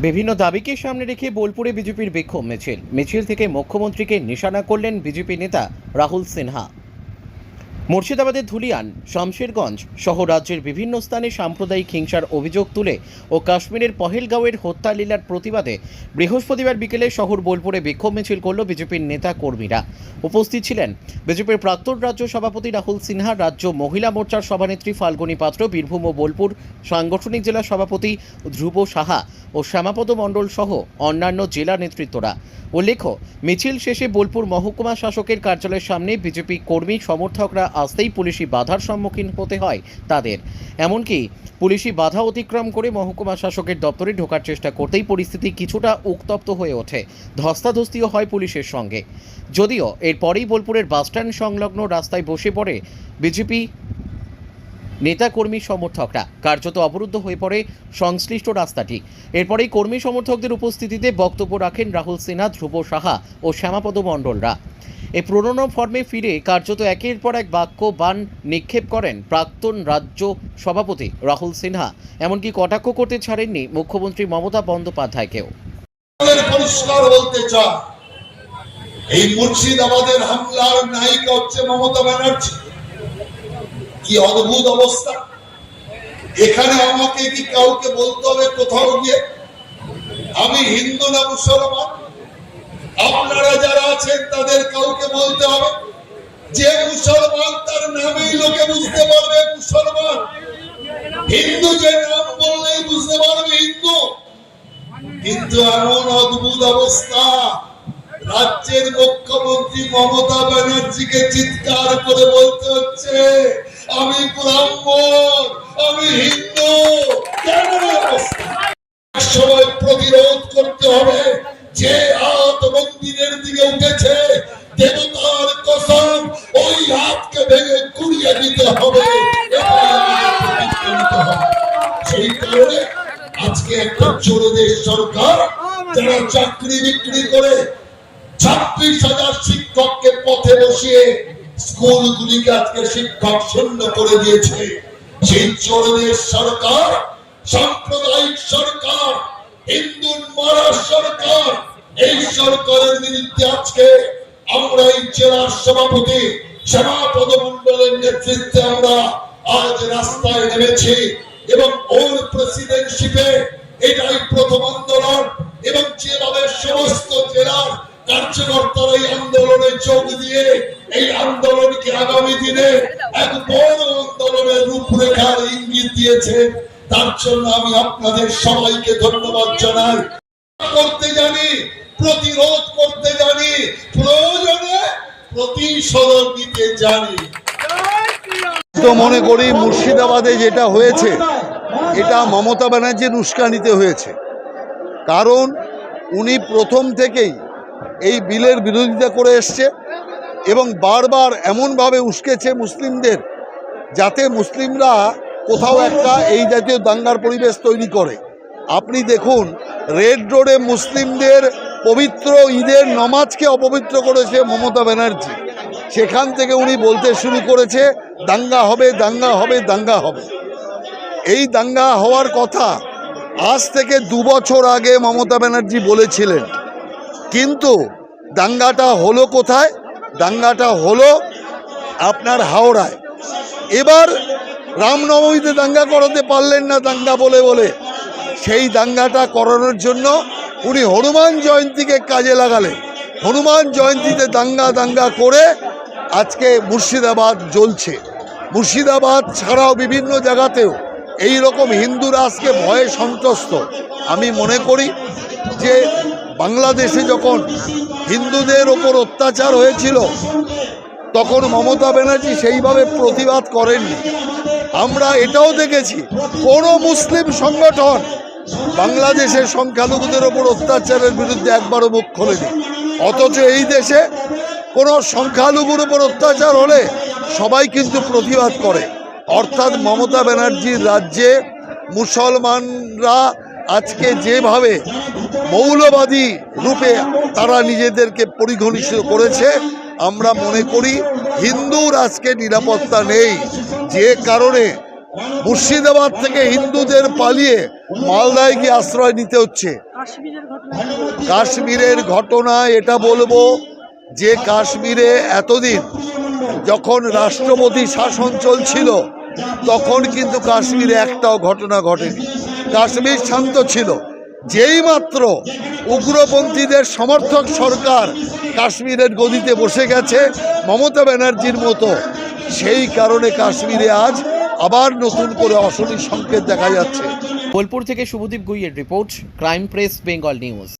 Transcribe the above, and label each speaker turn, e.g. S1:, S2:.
S1: বিভিন্ন দাবিকে সামনে রেখে বোলপুরে বিজেপির বিক্ষোভ মিছিল থেকে মুখ্যমন্ত্রীকে নিশানা করলেন বিজেপি নেতা রাহুল সিনহা। মুর্শিদাবাদের ধুলিয়ান, শামশেরগঞ্জ সহ রাজ্যের বিভিন্ন স্থানে সাম্প্রদায়িক হিংসার অভিযোগ তুলে ও কাশ্মীরের পহেলগাঁওয়ের হত্যা লীলার প্রতিবাদে বৃহস্পতিবার বিকেলে শহর বোলপুরে বিক্ষোভ মিছিল করল বিজেপির নেতা কর্মীরা। উপস্থিত ছিলেন বিজেপির প্রাক্তন রাজ্য সভাপতি রাহুল সিনহা, রাজ্য মহিলা মোর্চার সভানেত্রী ফাল্গুনী পাত্র, বীরভূম ও বোলপুর সাংগঠনিক জেলা সভাপতি ধ্রুব সাহা ও শ্যামাপদ মণ্ডল সহ অন্যান্য জেলা নেতৃত্বরা। উল্লেখ্য, মিছিল শেষে বোলপুর মহকুমা শাসকের কার্যালয়ের সামনে বিজেপি কর্মী সমর্থকরা আসতেই পুলিশি বাধার সম্মুখীন হতে হয় তাদের। এমনকি পুলিশি বাধা অতিক্রম করে মহকুমা শাসকের দপ্তরে ঢোকার চেষ্টা করতেই পরিস্থিতি কিছুটা উত্তপ্ত হয়ে ওঠে, ধস্তাধস্তিও হয় পুলিশের সঙ্গে। যদিও এরপরেই বোলপুরের বাসস্ট্যান্ড সংলগ্ন রাস্তায় বসে পড়ে বিজেপি নেতাকর্মী সমর্থকরা, কার্যত অবরুদ্ধ হয়ে পড়ে সংশ্লিষ্ট রাস্তাটি। এরপরেই কর্মী সমর্থকদের উপস্থিতিতে বক্তব্য রাখেন রাহুল সিনহা, ধ্রুব সাহা ও শ্যামাপদ মণ্ডলরা। এই পুরনো ফর্মে ফিরে কার্যত একের পর এক বাক্য বাণ নিক্ষেপ করেন প্রাক্তন রাজ্য সভাপতি রাহুল সিনহা। এমনকি কটাক্ষ করতে ছাড়েননি মুখ্যমন্ত্রী মমতা বন্দ্যোপাধ্যায়কেও।
S2: পরিষ্কার বলতে চাই, এই মুর্শিদাবাদের হামলার নায়িকা হচ্ছে মমতা ব্যানার্জি। কি অদ্ভুত অবস্থা! এখানে আমাকে কি কাউকে বলতে হবে কোথাও গিয়ে আমি হিন্দু না মুসলমান? আপনারা যারা আছেন তাদের কাউকে বলতে হবে যে মুসলমান তার নামেই লোকে বুঝতে পারবে মুসলমান। হিন্দু যে নাম বললেই বুঝতে পারবে হিন্দু। কিন্তু এমন অদ্ভুত অবস্থা, রাজ্যের মুখ্যমন্ত্রী মমতা ব্যানার্জিকে চিৎকার করে বলতে হচ্ছে আমি ব্রাহ্মণ, আমি হিন্দু। কেন অবস্থা? সবাই প্রতিরোধ করতে হবে। যে হাত মন্দিরের দিকে উঠেছে, দেবতার কসম, ওই হাতকে ভেঙে গুড়িয়ে দিতে হবে। সেই কারণে আজকে একটা চোরদের সরকার, যারা চাকরি বিক্রি করে 26,000 শিক্ষককে পথে বসিয়ে স্কুলগুলিকে আজকে শিক্ষক শূন্য করে দিয়েছে, সেই চোরদের সরকার, সাম্প্রদায়িক সরকার, হিন্দুর মারা সরকার, এই সরকারের বিরুদ্ধে আজকে আমরা এই জেলার সভাপতি শ্যামাপদ মণ্ডলের নেতৃত্বে আমরা আজ রাস্তায় নেমেছি এবং ওর প্রেসিডেন্টশিপে এটাই প্রথম আন্দোলন। এবং যেভাবে সমস্ত জেলার কার্যকর্তারা এই আন্দোলনে যোগ দিয়ে এই আন্দোলনকে আগামী দিনে এক বড় আন্দোলনের রূপরেখার ইঙ্গিত দিয়েছে, তার জন্য আমি আপনাদের সবাইকে ধন্যবাদ জানাই। করতে জানি, প্রতিরোধ করতে জানি, প্রয়োজনে প্রতিশোধ নিতে জানি।
S3: তো মনে করি মুর্শিদাবাদে যেটা হয়েছে এটা মমতা ব্যানার্জির উস্কানিতে হয়েছে। কারণ উনি প্রথম থেকেই এই বিলের বিরোধিতা করে এসছে এবং বারবার এমনভাবে উস্কেছে মুসলিমদের, যাতে মুসলিমরা কোথাও একটা এই জাতীয় দাঙ্গার পরিবেশ তৈরি করে। আপনি দেখুন, রেড রোডে মুসলিমদের পবিত্র ঈদের নমাজকে অপবিত্র করেছে মমতা ব্যানার্জি। সেখান থেকে উনি বলতে শুরু করেছে দাঙ্গা হবে, দাঙ্গা হবে, দাঙ্গা হবে। এই দাঙ্গা হওয়ার কথা আজ থেকে 2 বছর আগে মমতা ব্যানার্জি বলেছিলেন, কিন্তু দাঙ্গাটা হলো কোথায়? দাঙ্গাটা হলো আপনার হাওড়ায়। এবার রামনবমীতে দাঙ্গা করাতে পারলেন না দাঙ্গা বলে বলে, সেই দাঙ্গাটা করানোর জন্য উনি হনুমান জয়ন্তীকে কাজে লাগালেন। হনুমান জয়ন্তীতে দাঙ্গা দাঙ্গা করে আজকে মুর্শিদাবাদ জ্বলছে। মুর্শিদাবাদ ছাড়াও বিভিন্ন জায়গাতেও এই রকম হিন্দুরা আজকে ভয়ে সন্ত্রস্ত। আমি মনে করি যে বাংলাদেশে যখন হিন্দুদের ওপর অত্যাচার হয়েছিল তখন মমতা ব্যানার্জি সেইভাবে প্রতিবাদ করেননি। আমরা এটাও দেখেছি কোনো মুসলিম সংগঠন বাংলাদেশের সংখ্যালঘুদের ওপর অত্যাচারের বিরুদ্ধে একবারও মুখ খোলেনি। অথচ এই দেশে কোনো সংখ্যালঘুর ওপর অত্যাচার হলে সবাই কিন্তু প্রতিবাদ করে। অর্থাৎ মমতা ব্যানার্জির রাজ্যে মুসলমানরা আজকে যেভাবে মৌলবাদী রূপে তারা নিজেদেরকে পরিগণিত করেছে, আমরা মনে করি হিন্দুর আজকে নিরাপত্তা নেই। যে কারণে মুর্শিদাবাদ থেকে হিন্দুদের পালিয়ে মালদায় গিয়ে আশ্রয় নিতে হচ্ছে। কাশ্মীরের ঘটনা এটা বলবো যে কাশ্মীরে এতদিন যখন রাষ্ট্রপতি শাসন চলছিল তখন কিন্তু কাশ্মীরে একটাও ঘটনা ঘটেনি, কাশ্মীর শান্ত ছিল। যেই মাত্র উগ্রপন্থীদের সমর্থক সরকার কাশ্মীরের গদিতে বসে গেছে মমতা ব্যানার্জির মতো, সেই কারণে কাশ্মীরে আজ আবার নতুন করে অশনি সংকেত দেখা যাচ্ছে।
S1: বোলপুর থেকে শুভদীপ গুইয়ের report, crime press Bengal news.